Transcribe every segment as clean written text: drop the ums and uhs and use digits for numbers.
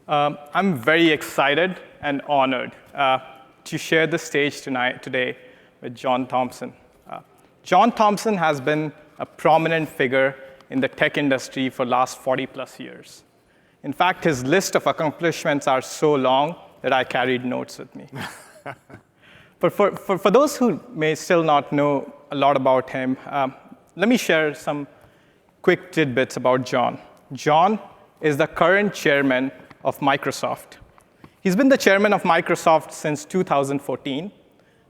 I'm very excited and honored to share the stage today with John Thomson. John Thomson has been a prominent figure in the tech industry for the last 40 plus years. In fact, his list of accomplishments are so long that I carried notes with me. But for those who may still not know a lot about him, let me share some quick tidbits about John. John is the current chairman of Microsoft. He's been the chairman of Microsoft since 2014,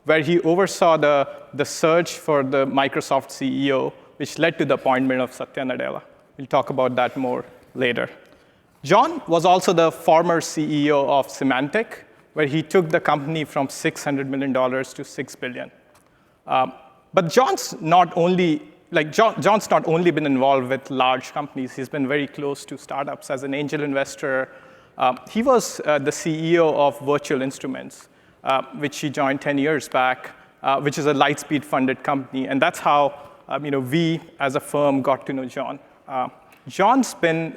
where he oversaw the search for the Microsoft CEO, which led to the appointment of Satya Nadella. We'll talk about that more later. John was also the former CEO of Symantec, where he took the company from $600 million to $6 billion. But John's not only been involved with large companies. He's been very close to startups as an angel investor. He was the CEO of Virtual Instruments, which he joined 10 years back, which is a Lightspeed-funded company. And that's how we, as a firm, got to know John. John joined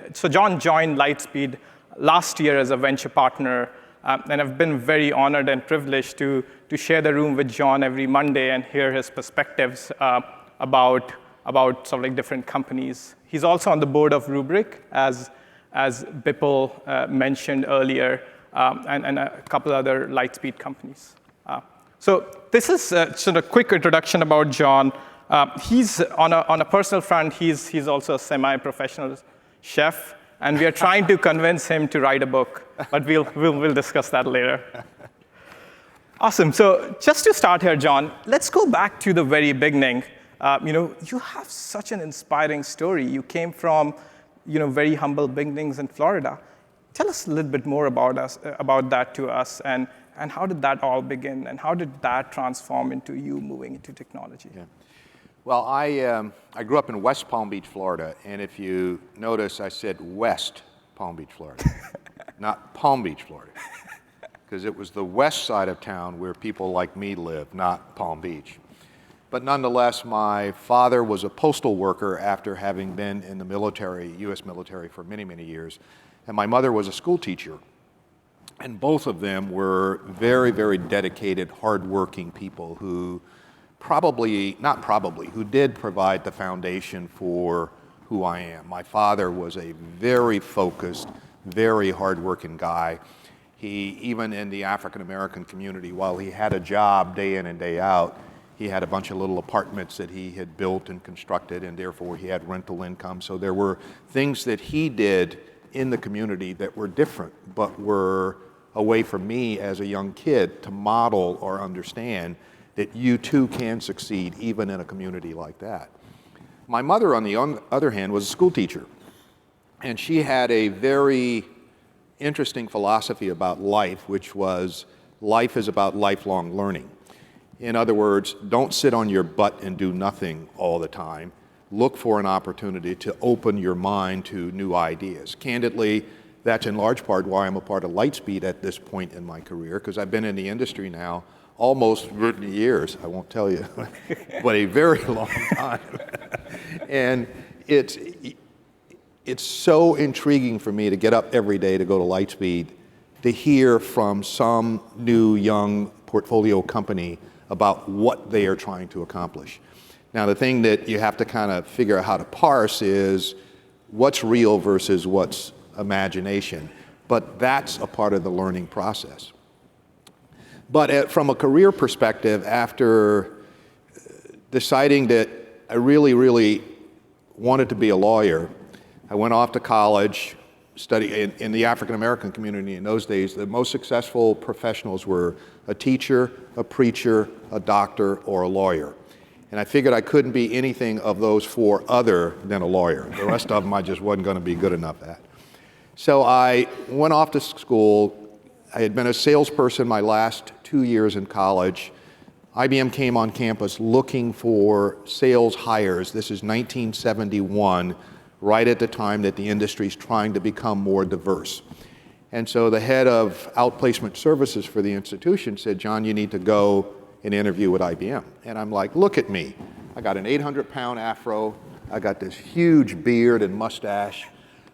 Lightspeed last year as a venture partner, and I've been very honored and privileged to share the room with John every Monday and hear his perspectives about sort of like different companies. He's also on the board of Rubrik, as Bipul mentioned earlier, and a couple other Lightspeed companies. So this is sort of a quick introduction about John. He's on a personal front. He's also a semi-professional chef, and we are trying to convince him to write a book, but we'll discuss that later. Awesome. So just to start here, John, let's go back to the very beginning. You have such an inspiring story. You came from very humble beginnings in Florida. Tell us a little bit more about that to us, and how did that all begin, and how did that transform into you moving into technology? Yeah. Well, I grew up in West Palm Beach, Florida, and if you notice, I said West Palm Beach, Florida, not Palm Beach, Florida, because it was the west side of town where people like me live, not Palm Beach. But nonetheless, my father was a postal worker after having been in the military, U.S. military, for many, many years, and my mother was a school teacher. And both of them were very, very dedicated, hardworking people who who did provide the foundation for who I am. My father was a very focused, very hardworking guy. He, even in the African American community, while he had a job day in and day out, he had a bunch of little apartments that he had built and constructed, and therefore he had rental income. So there were things that he did in the community that were different, but were a way for me as a young kid to model or understand that you too can succeed even in a community like that. My mother, on the other hand, was a school teacher, and she had a very interesting philosophy about life, which was life is about lifelong learning. In other words, don't sit on your butt and do nothing all the time. Look for an opportunity to open your mind to new ideas. Candidly, that's in large part why I'm a part of Lightspeed at this point in my career, because I've been in the industry now almost 30 years, I won't tell you, but a very long time. And it's so intriguing for me to get up every day to go to Lightspeed to hear from some new young portfolio company about what they are trying to accomplish. Now, the thing that you have to kind of figure out how to parse is what's real versus what's imagination, but that's a part of the learning process. But from a career perspective, after deciding that I really, really wanted to be a lawyer, I went off to college, studied in the African American community in those days. The most successful professionals were a teacher, a preacher, a doctor, or a lawyer. And I figured I couldn't be anything of those four other than a lawyer. The rest of them I just wasn't going to be good enough at. So I went off to school. I had been a salesperson my last 2 years in college. IBM came on campus looking for sales hires. This is 1971, right at the time that the industry's trying to become more diverse. And so the head of outplacement services for the institution said, John, you need to go and interview with IBM. And I'm like, look at me. I got an 800-pound afro. I got this huge beard and mustache.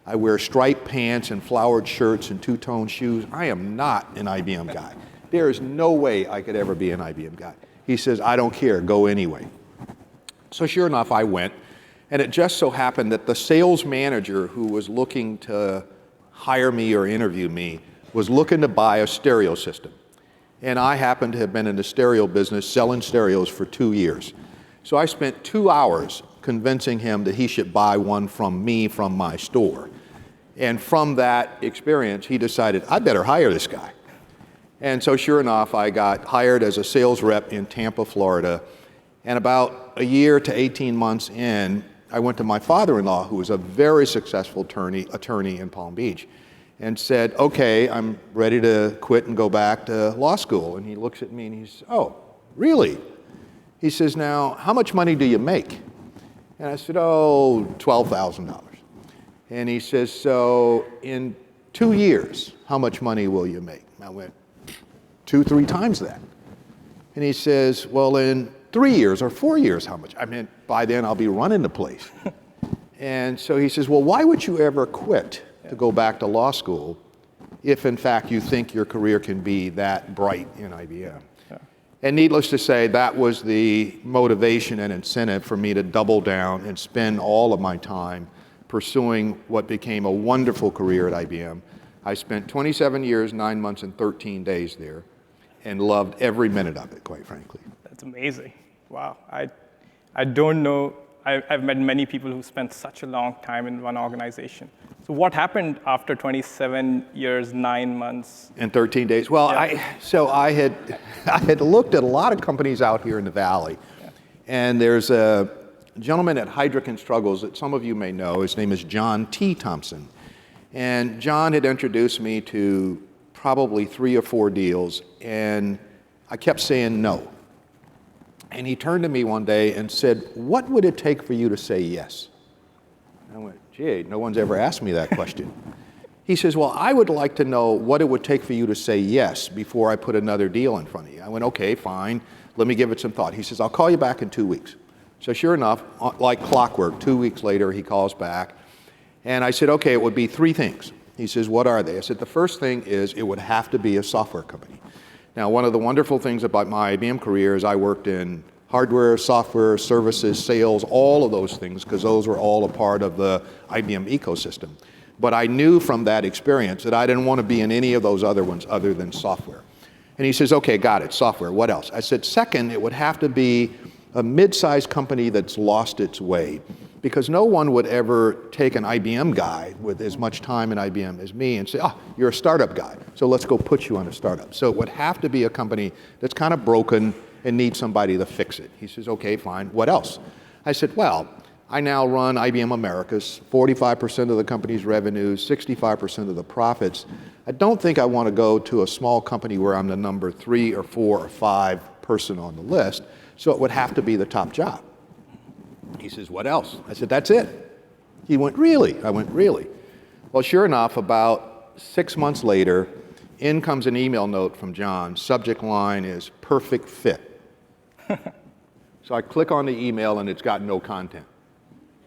I wear striped pants and flowered shirts and two-tone shoes. I am not an IBM guy. There is no way I could ever be an IBM guy. He says, I don't care, go anyway. So sure enough, I went, and it just so happened that the sales manager who was looking to hire me or interview me was looking to buy a stereo system. And I happened to have been in the stereo business selling stereos for 2 years. So I spent 2 hours convincing him that he should buy one from me from my store. And from that experience, he decided, I better hire this guy. And so sure enough, I got hired as a sales rep in Tampa, Florida. And about a year to 18 months in, I went to my father-in-law, who was a very successful attorney in Palm Beach, and said, okay, I'm ready to quit and go back to law school. And he looks at me and he says, oh, really? He says, now, how much money do you make? And I said, oh, $12,000. And he says, so in 2 years, how much money will you make? And I went, 2, 3 times that. And he says, well, in 3 years or 4 years, how much? I mean, by then I'll be running the place. And so he says, well, why would you ever quit to go back to law school if in fact you think your career can be that bright in IBM? Yeah. And needless to say, that was the motivation and incentive for me to double down and spend all of my time pursuing what became a wonderful career at IBM. I spent 27 years, 9 months, and 13 days there, and loved every minute of it, quite frankly. That's amazing. Wow. I don't know. I've met many people who spent such a long time in one organization. So what happened after 27 years, 9 months? And 13 days? Well, yeah. I had looked at a lot of companies out here in the Valley. Yeah. And there's a gentleman at Heidrick & Struggles that some of you may know. His name is John T. Thomson. And John had introduced me to probably 3 or 4 deals, and I kept saying no. And he turned to me one day and said, what would it take for you to say yes? I went, gee, no one's ever asked me that question. He says, well, I would like to know what it would take for you to say yes before I put another deal in front of you. I went, okay, fine. Let me give it some thought. He says, I'll call you back in 2 weeks. So sure enough, like clockwork, 2 weeks later, he calls back. And I said, okay, it would be 3 things. He says, what are they? I said, the first thing is it would have to be a software company. Now, one of the wonderful things about my IBM career is I worked in hardware, software, services, sales, all of those things, because those were all a part of the IBM ecosystem. But I knew from that experience that I didn't want to be in any of those other ones other than software. And he says, okay, got it, software, what else? I said, second, it would have to be a mid-sized company that's lost its way, because no one would ever take an IBM guy with as much time in IBM as me and say, oh, you're a startup guy, so let's go put you on a startup. So it would have to be a company that's kind of broken and needs somebody to fix it. He says, okay, fine, what else? I said, well, I now run IBM Americas, 45% of the company's revenues, 65% of the profits. I don't think I want to go to a small company where I'm the number 3 or 4 or 5 person on the list, so it would have to be the top job. He says, what else? I said, that's it. He went, really? I went, really? Well, sure enough, about 6 months later, in comes an email note from John. Subject line is perfect fit. So I click on the email and it's got no content.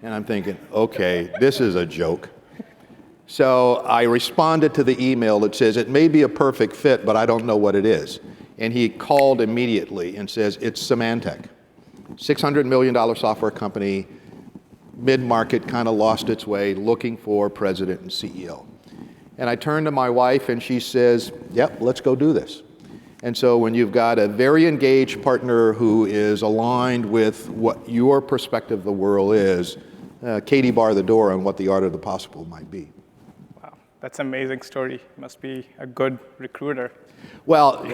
And I'm thinking, okay, this is a joke. So I responded to the email that says, it may be a perfect fit, but I don't know what it is. And he called immediately and says, it's Symantec. $600 million software company, mid-market, kind of lost its way, looking for president and CEO. And I turned to my wife and she says, yep, let's go do this. And so when you've got a very engaged partner who is aligned with what your perspective of the world is, Katie barred the door on what the art of the possible might be. Wow, that's an amazing story. Must be a good recruiter. Well,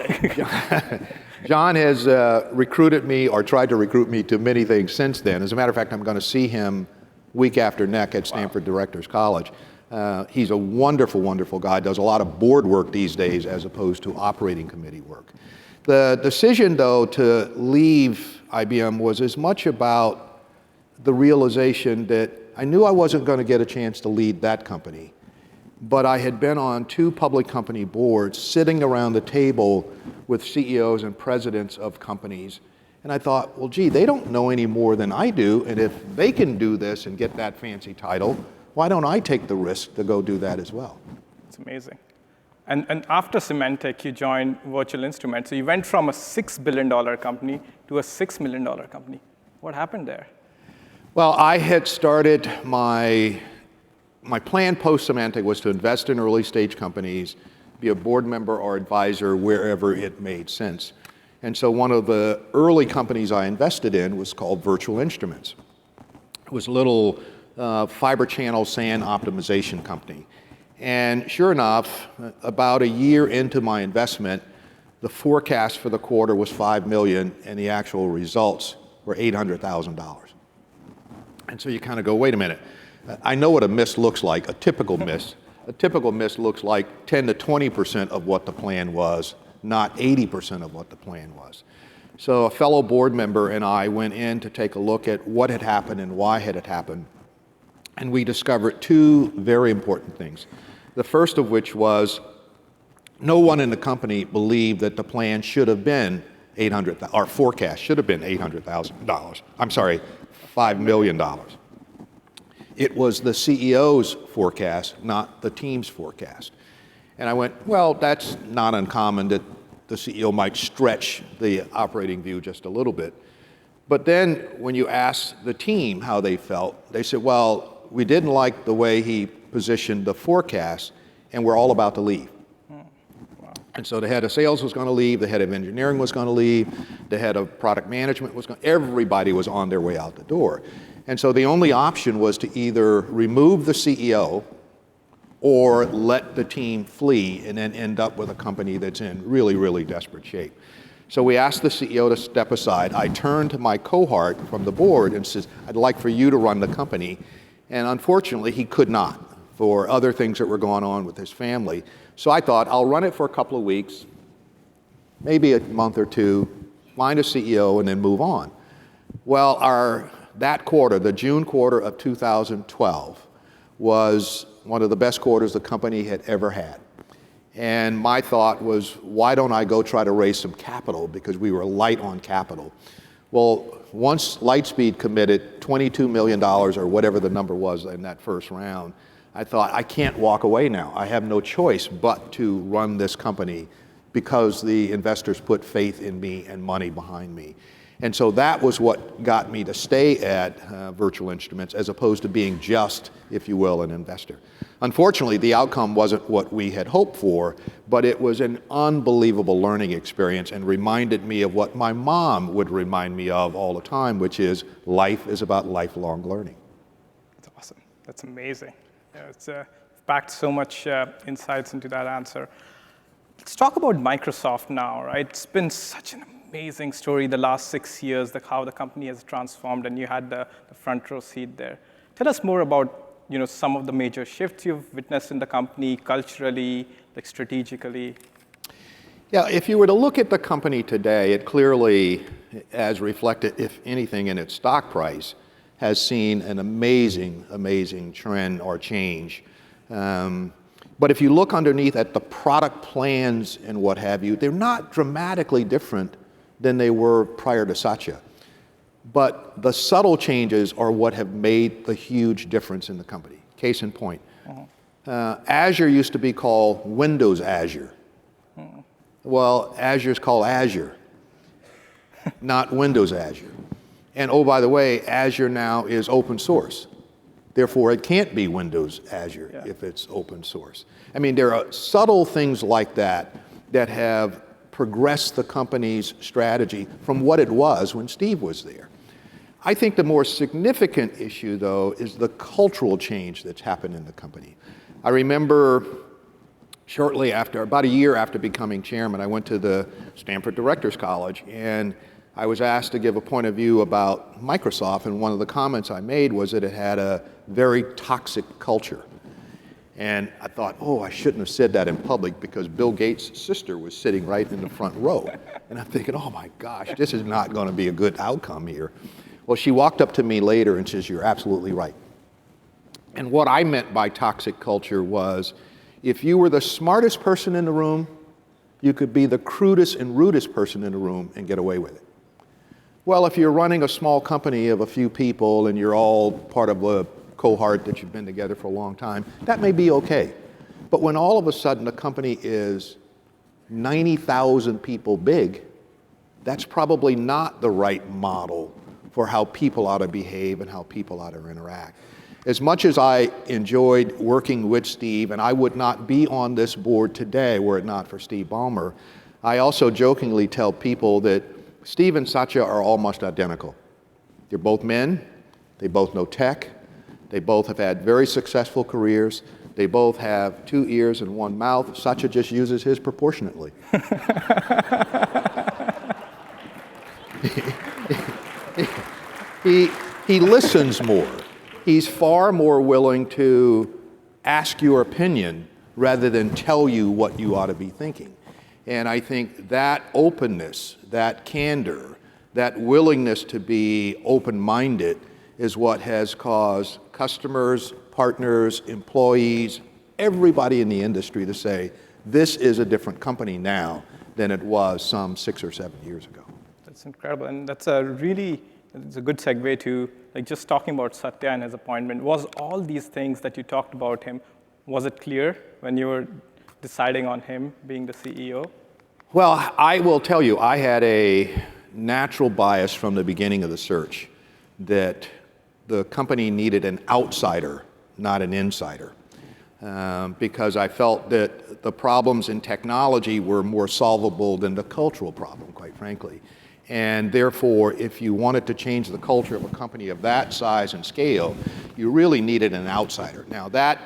John has recruited me or tried to recruit me to many things since then. As a matter of fact, I'm going to see him week after next at Stanford Directors College. He's a wonderful, wonderful guy, does a lot of board work these days as opposed to operating committee work. The decision, though, to leave IBM was as much about the realization that I knew I wasn't going to get a chance to lead that company, but I had been on 2 public company boards sitting around the table with CEOs and presidents of companies. And I thought, well, gee, they don't know any more than I do. And if they can do this and get that fancy title, why don't I take the risk to go do that as well? It's amazing. And after Symantec, you joined Virtual Instruments. So you went from a $6 billion company to a $6 million company. What happened there? Well, I had started my plan post-Symantec was to invest in early stage companies, be a board member or advisor wherever it made sense. And so one of the early companies I invested in was called Virtual Instruments. It was a little fiber channel SAN optimization company. And sure enough, about a year into my investment, the forecast for the quarter was $5 million, and the actual results were $800,000. And so you kind of go, wait a minute. I know what a miss looks like, a typical miss. A typical miss looks like 10 to 20% of what the plan was, not 80% of what the plan was. So a fellow board member and I went in to take a look at what had happened and why had it happened. And we discovered two very important things. The first of which was no one in the company believed that the plan should have been our forecast should have been $800,000. I'm sorry, $5 million. It was the CEO's forecast, not the team's forecast. And I went, well, that's not uncommon that the CEO might stretch the operating view just a little bit. But then when you ask the team how they felt, they said, well, we didn't like the way he positioned the forecast, and we're all about to leave. And so the head of sales was going to leave, the head of engineering was going to leave, the head of product management was going to, everybody was on their way out the door. And so the only option was to either remove the CEO or let the team flee and then end up with a company that's in really, really desperate shape. So we asked the CEO to step aside. I turned to my cohort from the board and said, I'd like for you to run the company. And unfortunately, he could not for other things that were going on with his family. So I thought, I'll run it for a couple of weeks, maybe a month or two, find a CEO, and then move on. Well, that quarter, the June quarter of 2012, was one of the best quarters the company had ever had. And my thought was, why don't I go try to raise some capital, because we were light on capital. Well, once Lightspeed committed $22 million or whatever the number was in that first round, I thought, I can't walk away now. I have no choice but to run this company because the investors put faith in me and money behind me. And so that was what got me to stay at Virtual Instruments as opposed to being just, if you will, an investor. Unfortunately, the outcome wasn't what we had hoped for, but it was an unbelievable learning experience and reminded me of what my mom would remind me of all the time, which is life is about lifelong learning. That's awesome. That's amazing. It's packed so much insights into that answer. Let's talk about Microsoft now, right? It's been such an amazing story the last 6 years, how the company has transformed, and you had the front row seat there. Tell us more about some of the major shifts you've witnessed in the company, culturally, like strategically. Yeah, if you were to look at the company today, it clearly, as reflected, if anything, in its stock price, has seen an amazing, amazing trend or change. But if you look underneath at the product plans and what have you, they're not dramatically different than they were prior to Satya. But the subtle changes are what have made the huge difference in the company. Case in point, Azure used to be called Windows Azure. Well, Azure's called Azure, not Windows Azure. And oh, by the way, Azure now is open source. Therefore, it can't be Windows Azure if it's open source. I mean, there are subtle things like that that have progressed the company's strategy from what it was when Steve was there. I think the more significant issue, though, is the cultural change that's happened in the company. I remember shortly after, about a year after becoming chairman, I went to the Stanford Directors College, and I was asked to give a point of view about Microsoft, and one of the comments I made was that it had a very toxic culture. And I thought, oh, I shouldn't have said that in public because Bill Gates' sister was sitting right in the front row. And I'm thinking, oh my gosh, this is not going to be a good outcome here. Well, she walked up to me later and says, you're absolutely right. And what I meant by toxic culture was, if you were the smartest person in the room, you could be the crudest and rudest person in the room and get away with it. Well, if you're running a small company of a few people and you're all part of a cohort that you've been together for a long time, that may be okay. But when all of a sudden a company is 90,000 people big, that's probably not the right model for how people ought to behave and how people ought to interact. As much as I enjoyed working with Steve, and I would not be on this board today were it not for Steve Ballmer, I also jokingly tell people that Steve and Satya are almost identical. They're both men, they both know tech, they both have had very successful careers, they both have 2 ears and 1 mouth. Satya just uses his proportionately. He listens more. He's far more willing to ask your opinion rather than tell you what you ought to be thinking. And I think that openness, that candor, that willingness to be open-minded is what has caused customers, partners, employees, everybody in the industry to say, this is a different company now than it was some 6 or 7 years ago. That's incredible, and it's a good segue to just talking about Satya and his appointment. Was all these things that you talked about him, was it clear when you were deciding on him being the CEO? Well, I will tell you, I had a natural bias from the beginning of the search that the company needed an outsider, not an insider, because I felt that the problems in technology were more solvable than the cultural problem, quite frankly. And therefore, if you wanted to change the culture of a company of that size and scale, you really needed an outsider. Now, that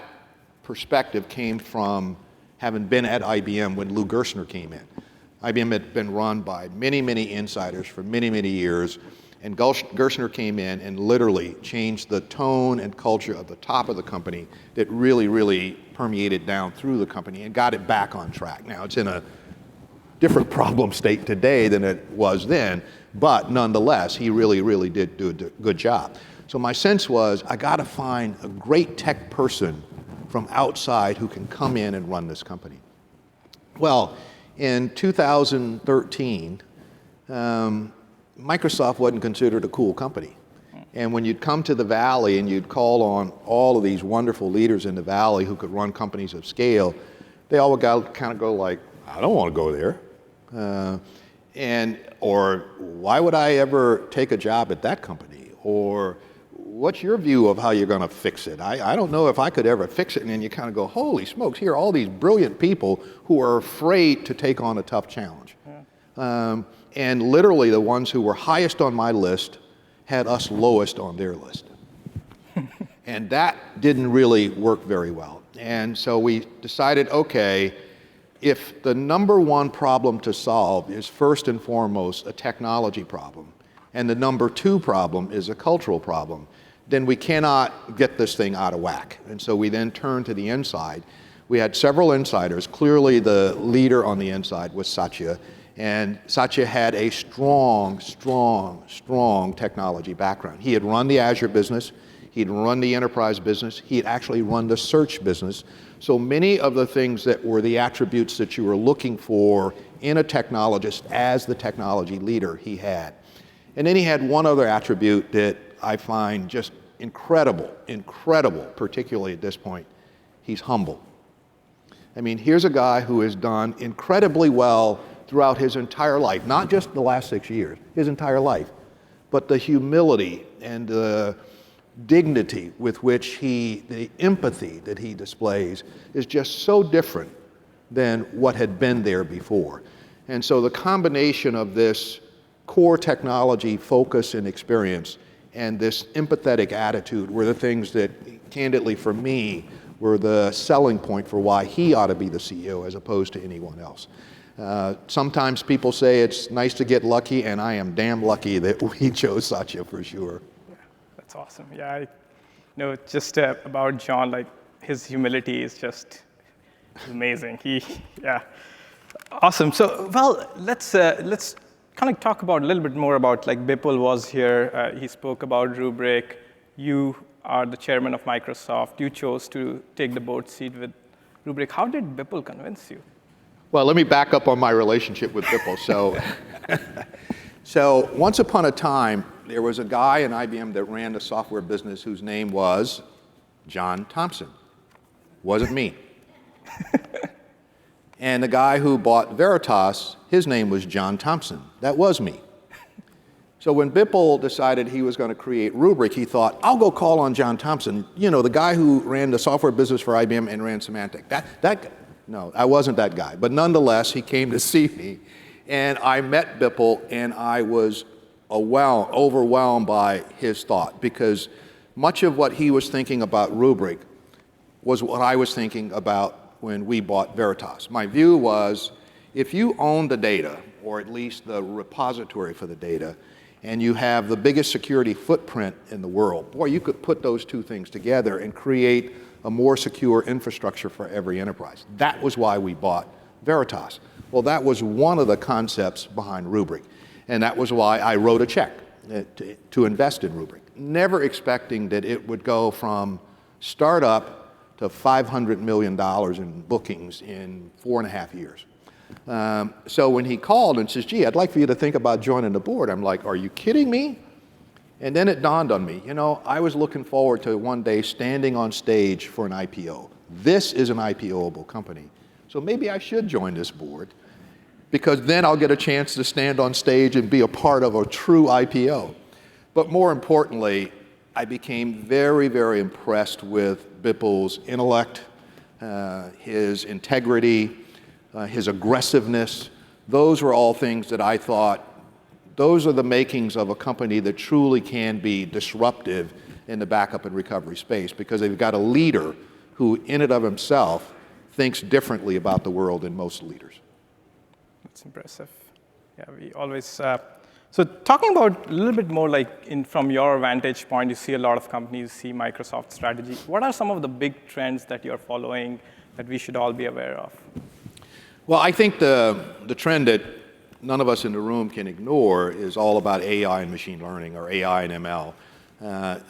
perspective came from having been at IBM when Lou Gerstner came in. IBM had been run by many, many insiders for many, many years, and Gerstner came in and literally changed the tone and culture of the top of the company that really, really permeated down through the company and got it back on track. Now, it's in a different problem state today than it was then, but nonetheless, he really, really did do a good job. So my sense was, I got to find a great tech person from outside who can come in and run this company. Well, in 2013, Microsoft wasn't considered a cool company. And when you'd come to the Valley and you'd call on all of these wonderful leaders in the Valley who could run companies of scale, they all would kind of go like, I don't want to go there. Or why would I ever take a job at that company? Or what's your view of how you're going to fix it? I don't know if I could ever fix it. And then you kind of go, holy smokes, here are all these brilliant people who are afraid to take on a tough challenge. Yeah. And literally the ones who were highest on my list had us lowest on their list. And that didn't really work very well. And so we decided, okay, if the number one problem to solve is first and foremost a technology problem, and the number two problem is a cultural problem, then we cannot get this thing out of whack. And so we then turned to the inside. We had several insiders. Clearly the leader on the inside was Satya, and Satya had a strong, strong, strong technology background. He had run the Azure business, he'd run the enterprise business, he had actually run the search business. So many of the things that were the attributes that you were looking for in a technologist as the technology leader, he had. And then he had one other attribute that I find just incredible, particularly at this point. He's humble. I mean, here's a guy who has done incredibly well throughout his entire life, not just the last 6 years, his entire life, but the humility and the dignity with which the empathy that he displays is just so different than what had been there before. And so the combination of this core technology focus and experience and this empathetic attitude were the things that, candidly for me, were the selling point for why he ought to be the CEO as opposed to anyone else. Sometimes people say it's nice to get lucky, and I am damn lucky that we chose Satya for sure. That's awesome. Yeah, I know just about John, like his humility is just amazing. Awesome. So, well, let's kind of talk about a little bit more about like Bipul was here. He spoke about Rubrik. You are the chairman of Microsoft. You chose to take the board seat with Rubrik. How did Bipul convince you? Well, let me back up on my relationship with Bipul. So once upon a time, there was a guy in IBM that ran the software business whose name was John Thomson. Wasn't me. And the guy who bought Veritas, his name was John Thomson. That was me. So when Bipple decided he was going to create Rubrik, he thought, I'll go call on John Thomson, you know, the guy who ran the software business for IBM and ran Symantec. No, I wasn't that guy. But nonetheless, he came to see me, and I met Bipple, and I was overwhelmed by his thought, because much of what he was thinking about Rubrik was what I was thinking about when we bought Veritas. My view was, if you own the data, or at least the repository for the data, and you have the biggest security footprint in the world, boy, you could put those two things together and create a more secure infrastructure for every enterprise. That was why we bought Veritas. Well, that was one of the concepts behind Rubrik, and that was why I wrote a check to invest in Rubrik, never expecting that it would go from startup to $500 million in bookings in 4.5 years. So when he called and says, gee, I'd like for you to think about joining the board, I'm like, are you kidding me? And then it dawned on me, you know, I was looking forward to one day standing on stage for an IPO. This is an IPO-able company. So maybe I should join this board, because then I'll get a chance to stand on stage and be a part of a true IPO. But more importantly, I became very, very impressed with Bipple's intellect, his integrity, his aggressiveness. Those were all things that I thought, those are the makings of a company that truly can be disruptive in the backup and recovery space, because they've got a leader who, in and of himself, thinks differently about the world than most leaders. That's impressive. Yeah, we always, so talking about a little bit more like from your vantage point, you see a lot of companies see Microsoft's strategy. What are some of the big trends that you're following that we should all be aware of? Well, I think the trend that none of us in the room can ignore is all about AI and machine learning, or AI and ML.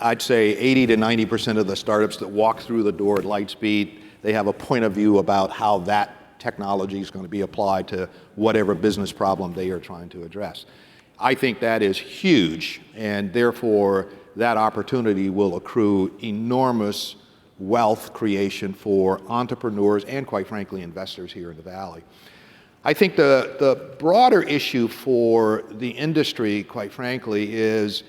I'd say 80 to 90% of the startups that walk through the door at Lightspeed, they have a point of view about how that technology is going to be applied to whatever business problem they are trying to address. I think that is huge, and therefore that opportunity will accrue enormous wealth creation for entrepreneurs and, quite frankly, investors here in the Valley. I think the broader issue for the industry, quite frankly, is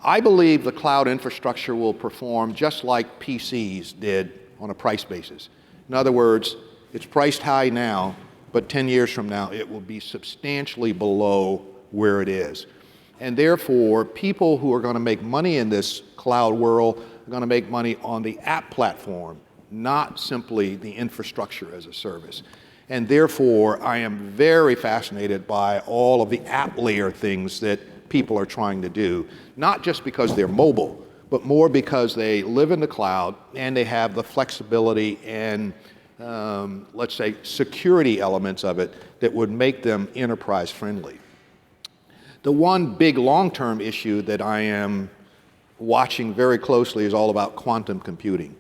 I believe the cloud infrastructure will perform just like PCs did on a price basis. In other words, it's priced high now, but 10 years from now, it will be substantially below where it is. And therefore, people who are going to make money in this cloud world are going to make money on the app platform, not simply the infrastructure as a service. And therefore, I am very fascinated by all of the app layer things that people are trying to do, not just because they're mobile, but more because they live in the cloud and they have the flexibility and, let's say, security elements of it that would make them enterprise friendly. The one big long-term issue that I am watching very closely is all about quantum computing.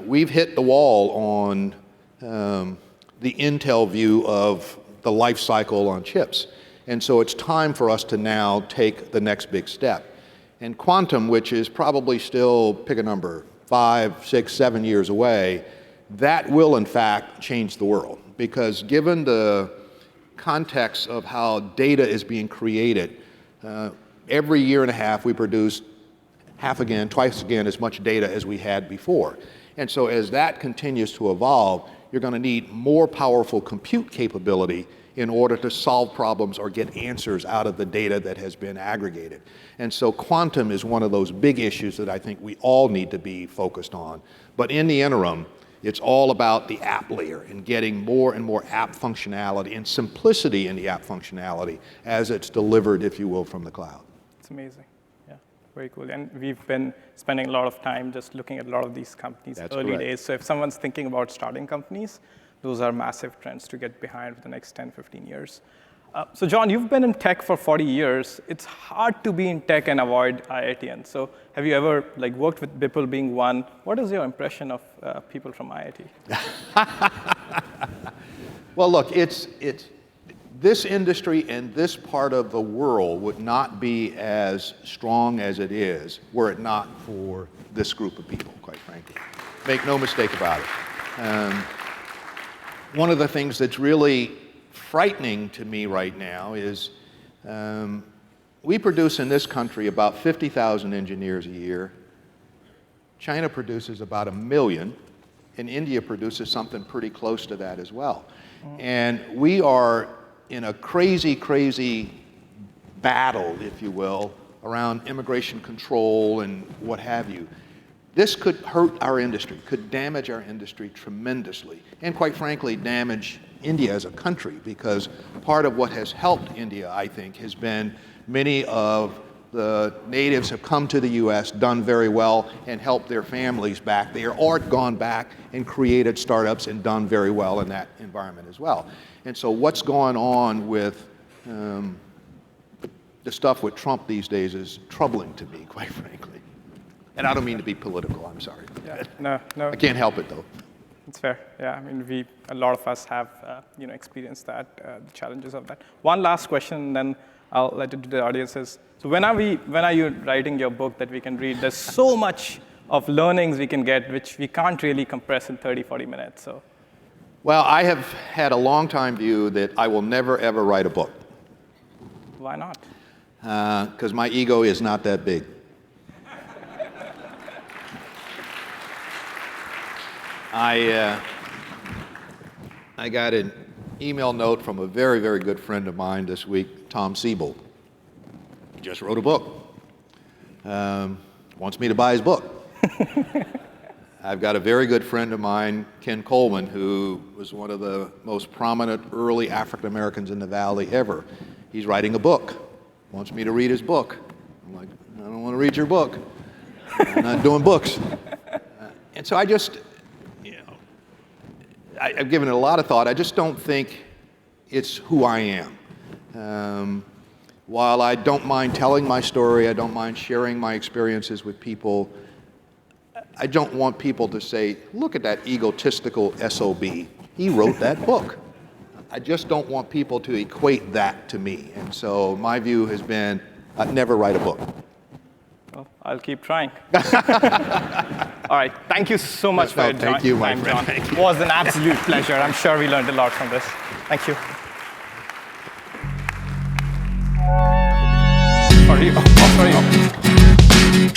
We've hit the wall on the Intel view of the life cycle on chips. And so it's time for us to now take the next big step. And quantum, which is probably still, pick a number, 5, 6, 7 years away, that will in fact change the world. Because given the context of how data is being created, every year and a half we produce twice again as much data as we had before. And so as that continues to evolve, you're going to need more powerful compute capability in order to solve problems or get answers out of the data that has been aggregated. And so quantum is one of those big issues that I think we all need to be focused on. But in the interim, it's all about the app layer and getting more and more app functionality and simplicity in the app functionality as it's delivered, if you will, from the cloud. It's amazing. Yeah, very cool. And we've been spending a lot of time just looking at a lot of these companies early days. So if someone's thinking about starting companies, those are massive trends to get behind for the next 10, 15 years. So John, you've been in tech for 40 years. It's hard to be in tech and avoid IITians. So have you ever worked with Bipple being one? What is your impression of people from IIT? Well, look, this industry and this part of the world would not be as strong as it is were it not for this group of people, quite frankly. Make no mistake about it. One of the things that's really frightening to me right now is we produce in this country about 50,000 engineers a year. China produces about 1 million, and India produces something pretty close to that as well. And we are in a crazy, crazy battle, if you will, around immigration control and what have you. This could hurt our industry, could damage our industry tremendously, and quite frankly, damage India as a country, because part of what has helped India, I think, has been many of the natives have come to the U.S., done very well, and helped their families back there, or gone back and created startups and done very well in that environment as well. And so what's going on with the stuff with Trump these days is troubling to me, quite frankly. And I don't mean to be political, I'm sorry. Yeah, no. I can't help it, though. It's fair. Yeah, I mean, a lot of us have, experienced that, the challenges of that. One last question, and then I'll let it to the audiences. So when are you writing your book that we can read? There's so much of learnings we can get, which we can't really compress in 30, 40 minutes. So, well, I have had a long-time view that I will never, ever write a book. Why not? Because my ego is not that big. I got an email note from a very, very good friend of mine this week, Tom Siebel. He just wrote a book. Wants me to buy his book. I've got a very good friend of mine, Ken Coleman, who was one of the most prominent early African Americans in the Valley ever. He's writing a book. Wants me to read his book. I'm like, I don't want to read your book. I'm not doing books. And so I just, I've given it a lot of thought. I just don't think it's who I am. While I don't mind telling my story, I don't mind sharing my experiences with people, I don't want people to say, look at that egotistical SOB. He wrote that book. I just don't want people to equate that to me. And so my view has been, never write a book. Well, I'll keep trying. All right, thank you so much for your time, thank you, my John. friend. Thank you. It was an absolute pleasure. I'm sure we learned a lot from this. Thank you. Sorry. Oh, sorry.